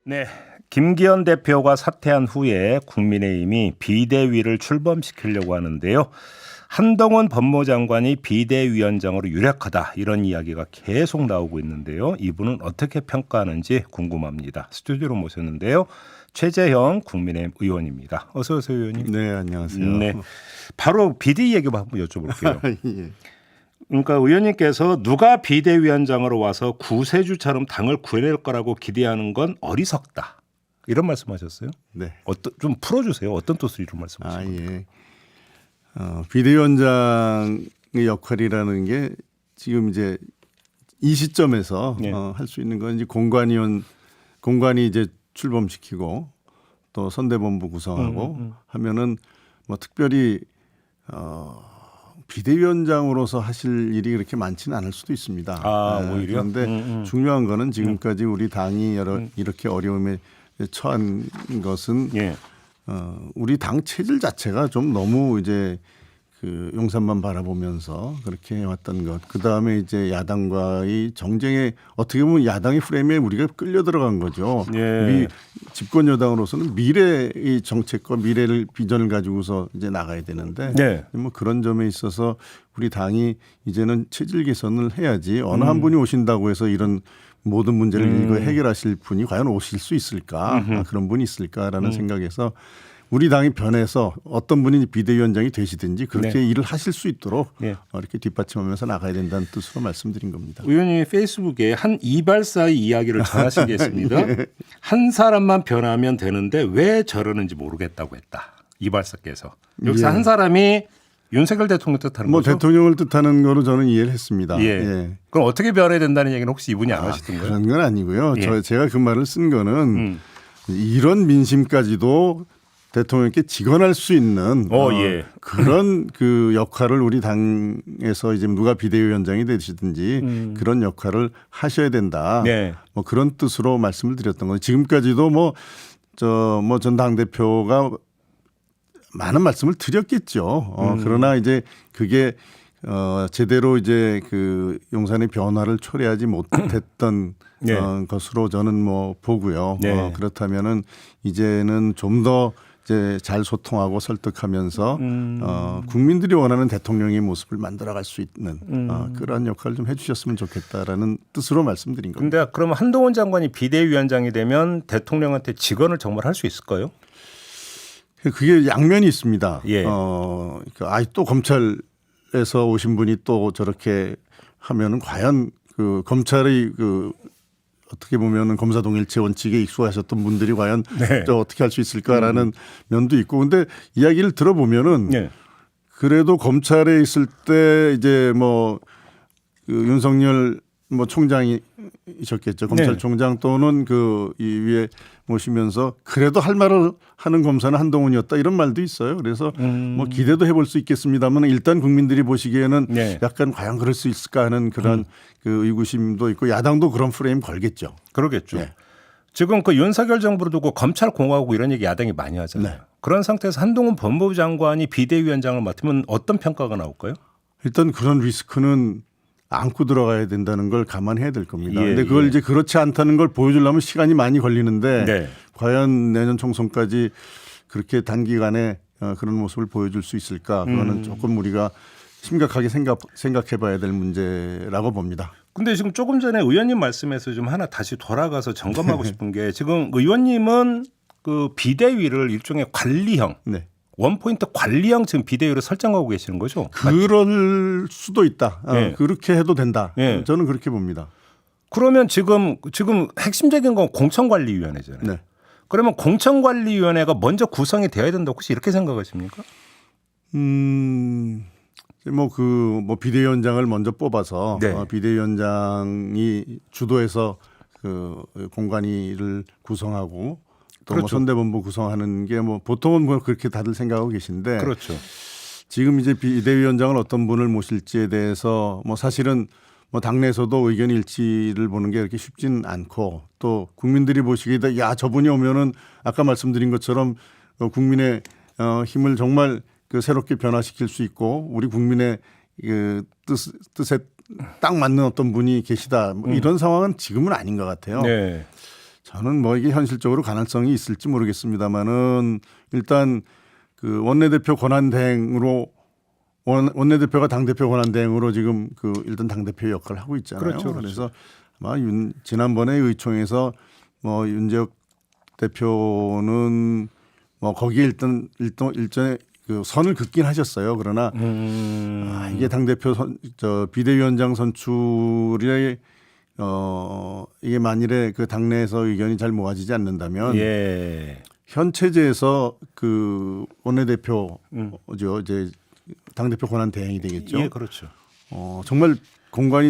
네, 김기현 대표가 사퇴한 후에 국민의힘이 비대위를 출범시키려고 하는데요. 한동훈 법무장관이 비대위원장으로 유력하다 이런 이야기가 계속 나오고 있는데요. 이분은 어떻게 평가하는지 궁금합니다. 스튜디오로 모셨는데요. 최재형 국민의힘 의원입니다. 어서 오세요, 의원님. 네, 안녕하세요. 네, 바로 비대위 얘기 한번 여쭤볼게요. 예. 그러니까 의원님께서 누가 비대위원장으로 와서 구세주처럼 당을 구해낼 거라고 기대하는 건 어리석다. 이런 말씀하셨어요. 네. 좀 풀어주세요. 어떤 뜻으로 이런 말씀하신 거예요? 예. 비대위원장의 역할이라는 게 지금 이제 이 시점에서 네. 할 수 있는 건 이제 공관이 이제 출범시키고 또 선대본부 구성하고 하면은 뭐 특별히 비대위원장으로서 하실 일이 그렇게 많지는 않을 수도 있습니다. 오히려? 그런데 중요한 거는 지금까지 우리 당이 이렇게 어려움에 처한 것은 예. 우리 당 체질 자체가 좀 너무 이제 그 용산만 바라보면서 그렇게 해왔던 것. 그 다음에 이제 야당과의 정쟁에 어떻게 보면 야당의 프레임에 우리가 끌려 들어간 거죠. 예. 집권 여당으로서는 미래의 정책과 미래를 비전을 가지고서 이제 나가야 되는데 네. 뭐 그런 점에 있어서 우리 당이 이제는 체질 개선을 해야지 어느 한 분이 오신다고 해서 이런 모든 문제를 이거 해결하실 분이 과연 오실 수 있을까? 그런 분이 있을까라는 생각에서 우리 당이 변해서 어떤 분이 비대위원장이 되시든지 그렇게 일을 하실 수 있도록 이렇게 뒷받침하면서 나가야 된다는 뜻으로 말씀드린 겁니다. 의원님이 페이스북에 한 이발사의 이야기를 전하신 게 있습니다. 한 사람만 변하면 되는데 왜 저러는지 모르겠다고 했다. 이발사께서. 여기서 한 사람이 윤석열 대통령 뜻하는 뭐 거죠? 대통령을 뜻하는 거로 저는 이해를 했습니다. 예. 그럼 어떻게 변해야 된다는 얘기는 혹시 이분이 안 하시던 거예요? 그런 건 아니고요. 제가 그 말을 쓴 거는 이런 민심까지도 대통령께 직언할 수 있는 그런 그 역할을 우리 당에서 이제 누가 비대위원장이 되시든지 그런 역할을 하셔야 된다. 뭐 그런 뜻으로 말씀을 드렸던 거예요. 지금까지도 전 당대표가 많은 말씀을 드렸겠죠. 그러나 이제 그게 제대로 이제 그 용산의 변화를 초래하지 못했던 것으로 저는 뭐 보고요. 그렇다면은 이제는 좀 더 이제 잘 소통하고 설득하면서 국민들이 원하는 대통령의 모습을 만들어갈 수 있는 그런 역할을 좀 해주셨으면 좋겠다라는 뜻으로 말씀드린 겁니다. 근데 그럼 한동훈 장관이 비대위원장이 되면 대통령한테 직언을 정말 할 수 있을까요? 그게 양면이 있습니다. 또 검찰에서 오신 분이 또 저렇게 하면은 과연 그 검찰의 그 어떻게 보면은 검사 동일체 원칙에 익숙하셨던 분들이 과연 저 어떻게 할 수 있을까라는 면도 있고, 근데 이야기를 들어보면은 그래도 검찰에 있을 때 이제 뭐 그 윤석열 뭐 총장이셨겠죠. 검찰총장 또는 그 이 위에 모시면서 그래도 할 말을 하는 검사는 한동훈이었다 이런 말도 있어요. 그래서 뭐 기대도 해볼 수 있겠습니다만 일단 국민들이 보시기에는 약간 과연 그럴 수 있을까 하는 그런 그 의구심도 있고 야당도 그런 프레임 걸겠죠. 그러겠죠. 지금 그 윤석열 정부를 두고 검찰 공화국 이런 얘기 야당이 많이 하잖아요. 그런 상태에서 한동훈 법무부 장관이 비대위원장을 맡으면 어떤 평가가 나올까요? 일단 그런 리스크는 안고 들어가야 된다는 걸 감안해야 될 겁니다. 그런데 그걸 이제 그렇지 않다는 걸 보여주려면 시간이 많이 걸리는데 과연 내년 총선까지 그렇게 단기간에 그런 모습을 보여줄 수 있을까? 그거는 조금 우리가 심각하게 생각해 봐야 될 문제라고 봅니다. 근데 지금 조금 전에 의원님 말씀에서 좀 하나 다시 돌아가서 점검하고 싶은 게 지금 의원님은 그 비대위를 일종의 관리형 원포인트 관리형 지금 비대위로 설정하고 계시는 거죠? 그럴 수도 있다. 그렇게 해도 된다. 저는 그렇게 봅니다. 그러면 지금 핵심적인 건 공천관리위원회잖아요. 그러면 공천관리위원회가 먼저 구성이 되어야 된다 혹시 이렇게 생각하십니까? 뭐 비대위원장을 먼저 뽑아서 비대위원장이 주도해서 그 공관위를 구성하고 또 뭐 선대본부 구성하는 게 뭐 보통은 뭐 그렇게 다들 생각하고 계신데 지금 이제 비대위원장을 어떤 분을 모실지에 대해서 뭐 사실은 뭐 당내에서도 의견 일치를 보는 게 그렇게 쉽지는 않고 또 국민들이 보시기에도 야 저분이 오면은 아까 말씀드린 것처럼 국민의 힘을 정말 그 새롭게 변화시킬 수 있고 우리 국민의 그 뜻에 딱 맞는 어떤 분이 계시다 뭐 이런 상황은 지금은 아닌 것 같아요. 저는 뭐 이게 현실적으로 가능성이 있을지 모르겠습니다만은 일단 그 원내대표 권한대행으로 원내대표가 당대표 권한대행으로 지금 그 일단 당대표 역할을 하고 있잖아요. 그렇죠. 그래서 아마 지난번에 의총에서 뭐 윤재욱 대표는 뭐 거기에 일전에 그 선을 긋긴 하셨어요. 그러나 이게 당대표 비대위원장 선출이 이게 만일에 그 당내에서 의견이 잘 모아지지 않는다면 예. 현 체제에서 그 원내대표죠 이제 당대표 권한 대행이 되겠죠. 예, 그렇죠. 정말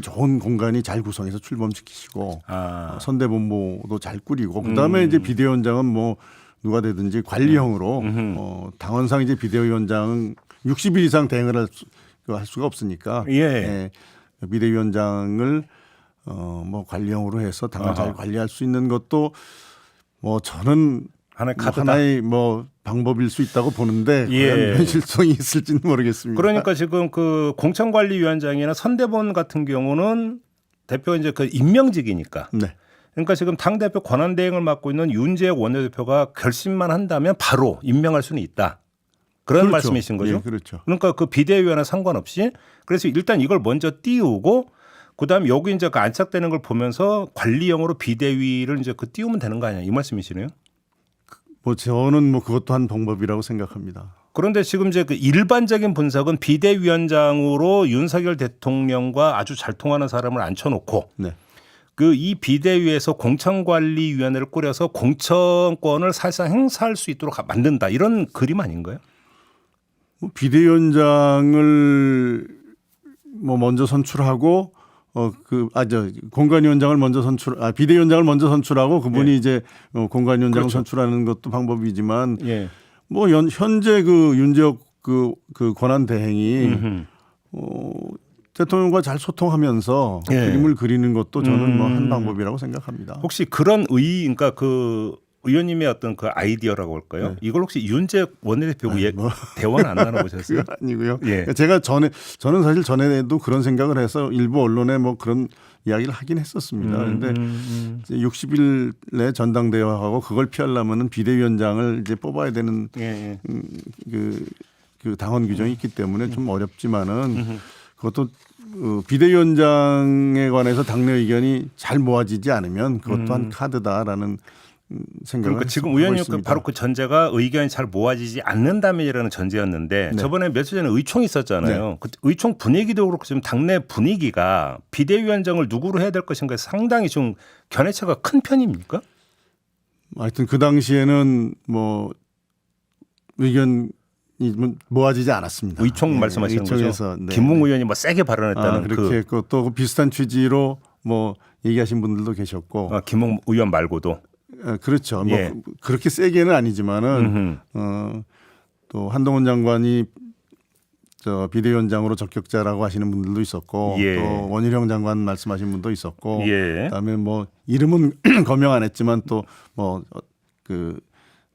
좋은 공간이 잘 구성해서 출범시키시고 선대본부도 잘 꾸리고 그다음에 이제 비대위원장은 뭐 누가 되든지 관리형으로 당원상 이제 비대위원장은 60일 이상 대행을 할 수가 없으니까 예. 비대위원장을 뭐 관리형으로 해서 당을 잘 관리할 수 있는 것도 뭐 저는 하나의 뭐 방법일 수 있다고 보는데 과연 현실성이 있을지는 모르겠습니다. 그러니까 지금 그 공천관리위원장이나 선대본 같은 경우는 대표 이제 그 임명직이니까. 네. 그러니까 지금 당 대표 권한 대행을 맡고 있는 윤재욱 원내대표가 결심만 한다면 바로 임명할 수는 있다. 그런 그렇죠. 말씀이신 거죠? 예, 그렇죠. 그러니까 그 비대위원회 상관없이 그래서 일단 이걸 먼저 띄우고 그다음 여기 이제 그 안착되는 걸 보면서 관리형으로 비대위를 이제 그 띄우면 되는 거 아니야? 이 말씀이시네요? 뭐 저는 뭐 그것도 한 방법이라고 생각합니다. 그런데 지금 이제 그 일반적인 분석은 비대위원장으로 윤석열 대통령과 아주 잘 통하는 사람을 앉혀놓고 네. 그 이 비대위에서 공천관리위원회를 꾸려서 공천권을 사실상 행사할 수 있도록 만든다 이런 그림 아닌가요? 뭐 비대위원장을 뭐 먼저 선출하고 공관위원장을 먼저 비대위원장을 먼저 선출하고 그분이 이제 공관위원장을 그렇죠. 선출하는 것도 방법이지만 예. 뭐 현재 그 윤재욱 그 권한 대행이 대통령과 잘 소통하면서 그림을 그리는 것도 저는 뭐 한 방법이라고 생각합니다. 혹시 그런 그러니까 그 의원님의 어떤 그 아이디어라고 할까요? 네. 이걸 혹시 윤재욱 원내대표 대화는 안 나눠보셨어요? 그건 아니고요. 예. 제가 저는 사실 전에도 그런 생각을 해서 일부 언론에 뭐 그런 이야기를 하긴 했었습니다. 그런데 60일에 전당대회하고 그걸 피하려면은 비대위원장을 이제 뽑아야 되는 그 당원 규정이 있기 때문에 좀 어렵지만은 그것도 비대위원장에 관해서 당내 의견이 잘 모아지지 않으면 그것도 한 카드다라는 생각을 그러니까 지금 의원님 바로 그 전제가 의견이 잘 모아지지 않는다면이라는 전제였는데 네. 저번에 며칠 전에 의총이 있었잖아요. 네. 그 의총 분위기도 그렇고 지금 당내 분위기가 비대위원장을 누구로 해야 될 것인가에 상당히 좀 견해차가 큰 편입니까? 하여튼 그 당시에는 뭐 의견이 모아지지 않았습니다. 의총 말씀하시는 거죠? 김웅 의원이 뭐 세게 발언했다는 그렇게 했고 또 비슷한 취지로 뭐 얘기하신 분들도 계셨고 김웅 의원 말고도 그렇죠. 뭐 그렇게 세게는 아니지만은 또 한동훈 장관이 비대위원장으로 적격자라고 하시는 분들도 있었고 또 원희룡 장관 말씀하신 분도 있었고 그다음에 뭐 이름은 거명 안 했지만 또 뭐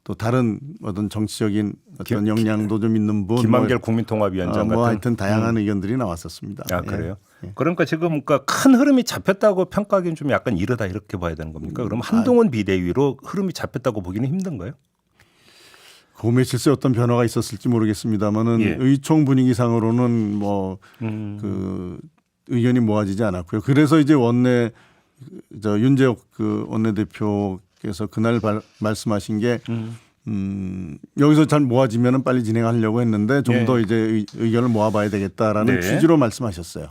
또 다른 어떤 정치적인 어떤 역량도 좀 있는 분 김한길 국민통합위원장 같은 하여튼 다양한 의견들이 나왔었습니다. 그래요? 그러니까 지금 그러니까 큰 흐름이 잡혔다고 평가하기는 좀 약간 이르다 이렇게 봐야 되는 겁니까? 그럼 한동훈 비대위로 흐름이 잡혔다고 보기는 힘든가요? 그 며칠 새 어떤 변화가 있었을지 모르겠습니다만은 의총 분위기상으로는 뭐 그 의견이 모아지지 않았고요. 그래서 이제 윤재욱 그 원내대표께서 그날 말씀하신 게 여기서 잘 모아지면은 빨리 진행하려고 했는데 좀 더 이제 의견을 모아봐야 되겠다라는 취지로 말씀하셨어요.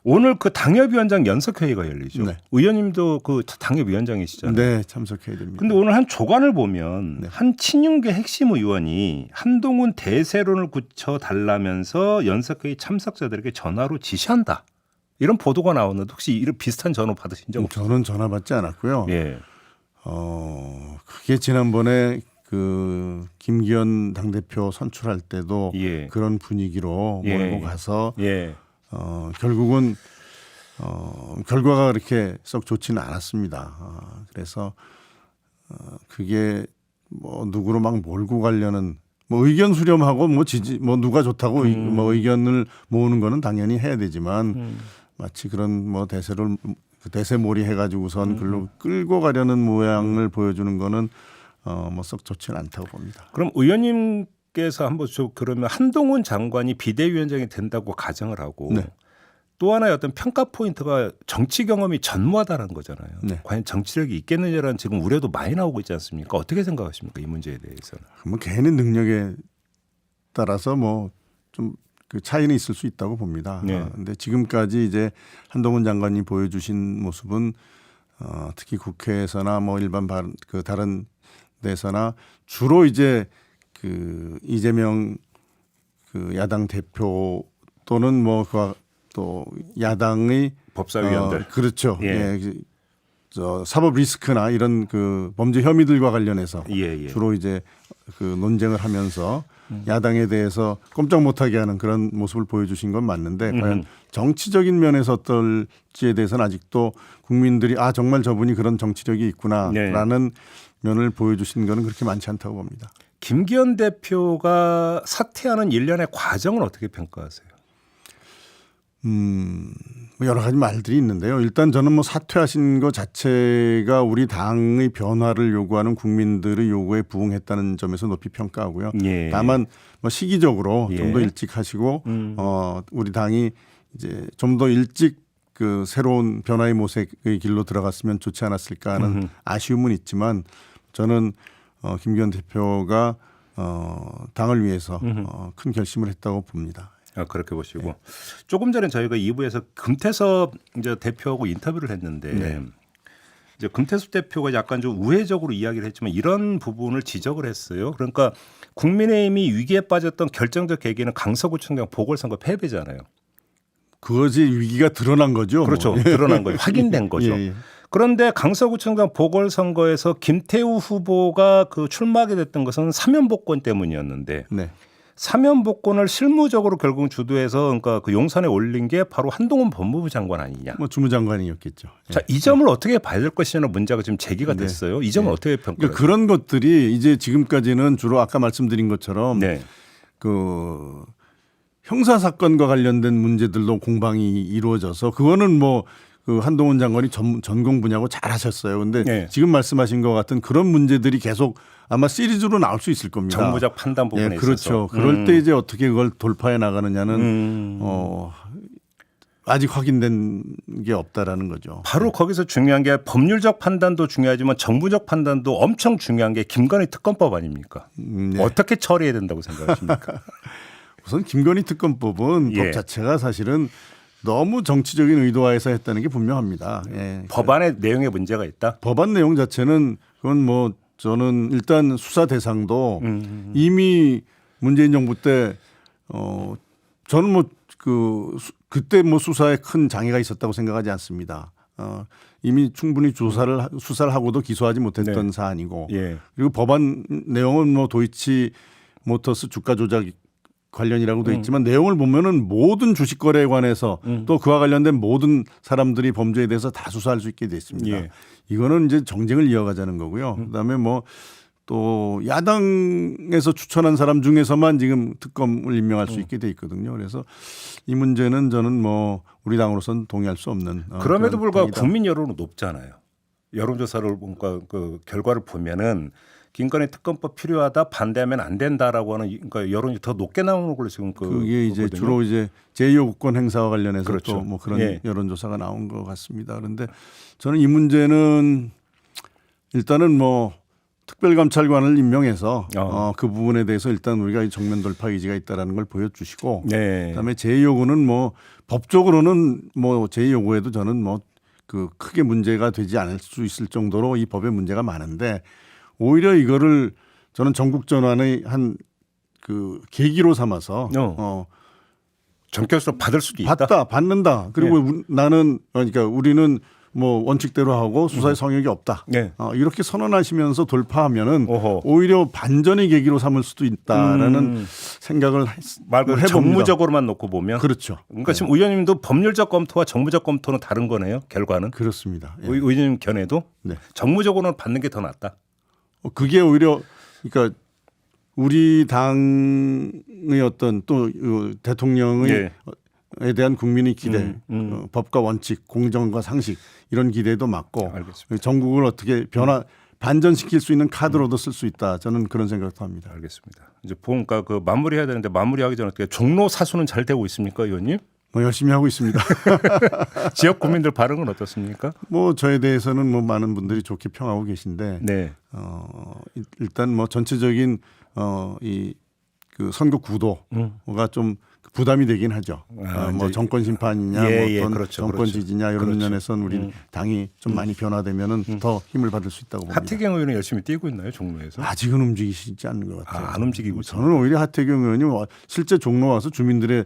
오늘 그 당협위원장 연석회의가 열리죠. 네. 의원님도 그 당협위원장이시잖아요. 네, 참석해야 됩니다. 근데 오늘 한 조간을 보면 한 친윤계 핵심 의원이 한동훈 대세론을 굳혀달라면서 연석회의 참석자들에게 전화로 지시한다. 이런 보도가 나오는데 혹시 이런 비슷한 전화 받으신 적 없어요? 저는 전화 받지 않았고요. 그게 지난번에 그 김기현 당대표 선출할 때도 그런 분위기로 몰고 가서 결국은 결과가 그렇게 썩 좋지는 않았습니다. 그래서 그게 뭐 누구로 막 몰고 가려는 뭐 의견 수렴하고 뭐 누가 좋다고 뭐 의견을 모으는 거는 당연히 해야 되지만 마치 그런 뭐 대세를 그 대세몰이 해가지고선 글로 끌고 가려는 모양을 보여주는 거는 뭐 썩 좋지는 않다고 봅니다. 그럼 의원님께서 한번 그러면 한동훈 장관이 비대위원장이 된다고 가정을 하고 네. 또 하나의 어떤 평가 포인트가 정치 경험이 전무하다는 거잖아요. 네. 과연 정치력이 있겠느냐라는 지금 우려도 많이 나오고 있지 않습니까? 어떻게 생각하십니까? 이 문제에 대해서는. 뭐 개인의 능력에 따라서 뭐 좀 그 차이는 있을 수 있다고 봅니다. 네. 근데 지금까지 이제 한동훈 장관이 보여주신 모습은 특히 국회에서나 뭐 일반 그 다른 데서나 주로 이제 그 이재명 그 야당 대표 또는 뭐 그 또 야당의 법사위원들. 그렇죠. 예. 예. 저 사법 리스크나 이런 그 범죄 혐의들과 관련해서 예. 주로 이제 그 논쟁을 하면서 야당에 대해서 꼼짝 못하게 하는 그런 모습을 보여주신 건 맞는데 과연 정치적인 면에서 어떨지에 대해서는 아직도 국민들이 아 정말 저분이 그런 정치력이 있구나라는 면을 보여주신 거는 그렇게 많지 않다고 봅니다. 김기현 대표가 사퇴하는 일련의 과정을 어떻게 평가하세요? 뭐 여러 가지 말들이 있는데요. 일단 저는 뭐 사퇴하신 것 자체가 우리 당의 변화를 요구하는 국민들의 요구에 부응했다는 점에서 높이 평가하고요. 예. 다만 뭐 시기적으로 예. 좀 더 일찍 하시고 우리 당이 이제 좀 더 일찍 그 새로운 변화의 모색의 길로 들어갔으면 좋지 않았을까 하는 아쉬움은 있지만 저는 김기현 대표가 당을 위해서 큰 결심을 했다고 봅니다. 그렇게 보시고 조금 전에 저희가 2부에서 금태섭 이제 대표하고 인터뷰를 했는데 이제 금태섭 대표가 약간 좀 우회적으로 이야기를 했지만 이런 부분을 지적을 했어요. 그러니까 국민의힘이 위기에 빠졌던 결정적 계기는 강서구청장 보궐선거 패배잖아요. 그것이 위기가 드러난 거죠. 그렇죠. 뭐. 드러난 거예요. 확인된 거죠. 예. 그런데 강서구청장 보궐선거에서 김태우 후보가 그 출마하게 됐던 것은 사면복권 때문이었는데 네. 사면복권을 실무적으로 결국 주도해서 그러니까 그 용산에 올린 게 바로 한동훈 법무부 장관 아니냐. 뭐 주무장관이었겠죠. 자, 이 점을 어떻게 봐야 될 것이냐는 문제가 지금 제기가 됐어요. 이 점을 어떻게 평가해요? 그러니까 그런 것들이 이제 지금까지는 주로 아까 말씀드린 것처럼 네. 그 형사 사건과 관련된 문제들로 공방이 이루어져서 그거는 뭐 그 한동훈 장관이 전공 분야고 잘하셨어요. 근데 네. 지금 말씀하신 것 같은 그런 문제들이 계속 아마 시리즈로 나올 수 있을 겁니다. 정무적 판단 부분에 그렇죠. 있어서. 그럴 때 이제 어떻게 그걸 돌파해 나가느냐는 아직 확인된 게 없다라는 거죠. 바로 거기서 중요한 게 법률적 판단도 중요하지만 정부적 판단도 엄청 중요한 게 김건희 특검법 아닙니까? 네. 어떻게 처리해야 된다고 생각하십니까? 우선 김건희 특검법은 법 자체가 사실은 너무 정치적인 의도화해서 했다는 게 분명합니다. 예. 법안의 내용에 문제가 있다. 법안 내용 자체는 그건 뭐 저는 일단 수사 대상도 이미 문재인 정부 때 저는 뭐 그때 뭐 수사에 큰 장애가 있었다고 생각하지 않습니다. 이미 충분히 수사를 하고도 기소하지 못했던 사안이고 그리고 법안 내용은 뭐 도이치 모터스 주가 조작 관련이라고 돼 있지만 내용을 보면은 모든 주식 거래에 관해서 또 그와 관련된 모든 사람들이 범죄에 대해서 다 수사할 수 있게 돼 있습니다. 이거는 이제 정쟁을 이어가자는 거고요. 그다음에 뭐 또 야당에서 추천한 사람 중에서만 지금 특검을 임명할 수 있게 돼 있거든요. 그래서 이 문제는 저는 뭐 우리 당으로서는 동의할 수 없는. 그럼에도 불구하고 당이다. 국민 여론은 높잖아요. 여론조사를 뭔가 그 결과를 보면은 김건희 특검법 필요하다 반대하면 안 된다라고 하는 그러니까 여론이 더 높게 나오는 걸로 지금 그게 이제 거거든요. 주로 이제 제2요구권 행사와 관련해서 그렇죠. 또 뭐 그런 여론조사가 나온 것 같습니다. 그런데 저는 이 문제는 일단은 뭐 특별감찰관을 임명해서 그 부분에 대해서 일단 우리가 정면 돌파 의지가 있다라는 걸 보여주시고 그다음에 제2요구는 뭐 법적으로는 뭐 제2요구에도 저는 뭐 그 크게 문제가 되지 않을 수 있을 정도로 이 법에 문제가 많은데 오히려 이거를 저는 전국 전환의 한 그 계기로 삼아서 전격적으로 받을 수도 있다. 받는다. 그리고 나는 그러니까 우리는 뭐 원칙대로 하고 수사의 성역이 없다. 이렇게 선언하시면서 돌파하면은 오히려 반전의 계기로 삼을 수도 있다라는 생각을 말 그대로 정무적으로만 놓고 보면 그렇죠. 그러니까 지금 의원님도 법률적 검토와 정무적 검토는 다른 거네요. 결과는 그렇습니다. 의원님 견해도 정무적으로는 받는 게 더 낫다. 그게 오히려 그러니까 우리 당의 어떤 또 대통령의 대한 국민의 기대, 법과 원칙, 공정과 상식 이런 기대도 맞고 알겠습니다. 전국을 어떻게 반전시킬 수 있는 카드로도 쓸 수 있다. 저는 그런 생각도 합니다. 알겠습니다. 이제 보니까 그 마무리해야 되는데 마무리하기 전에 어떻게 종로 사수는 잘 되고 있습니까, 의원님? 열심히 하고 있습니다. 지역 국민들 반응은 어떻습니까? 저에 대해서는 많은 분들이 좋게 평하고 계신데 네. 일단 전체적인 이 그 선거 구도가 좀 부담이 되긴 하죠. 정권 심판이냐, 그렇죠, 정권 그렇죠. 지지냐 이런 면에서는 우리 당이 좀 많이 변화되면은 더 힘을 받을 수 있다고 봅니다. 하태경 의원은 열심히 뛰고 있나요, 종로에서? 아직은 움직이시지 않는 것 같아요. 안 움직이고 있어요. 저는 오히려 하태경 의원이 실제 종로 와서 주민들의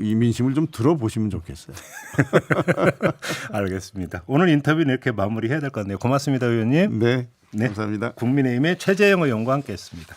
이 민심을 좀 들어보시면 좋겠어요. 알겠습니다. 오늘 인터뷰는 이렇게 마무리해야 될 것 같네요. 고맙습니다, 의원님. 네, 네. 감사합니다. 국민의힘의 최재형 의원과 함께했습니다.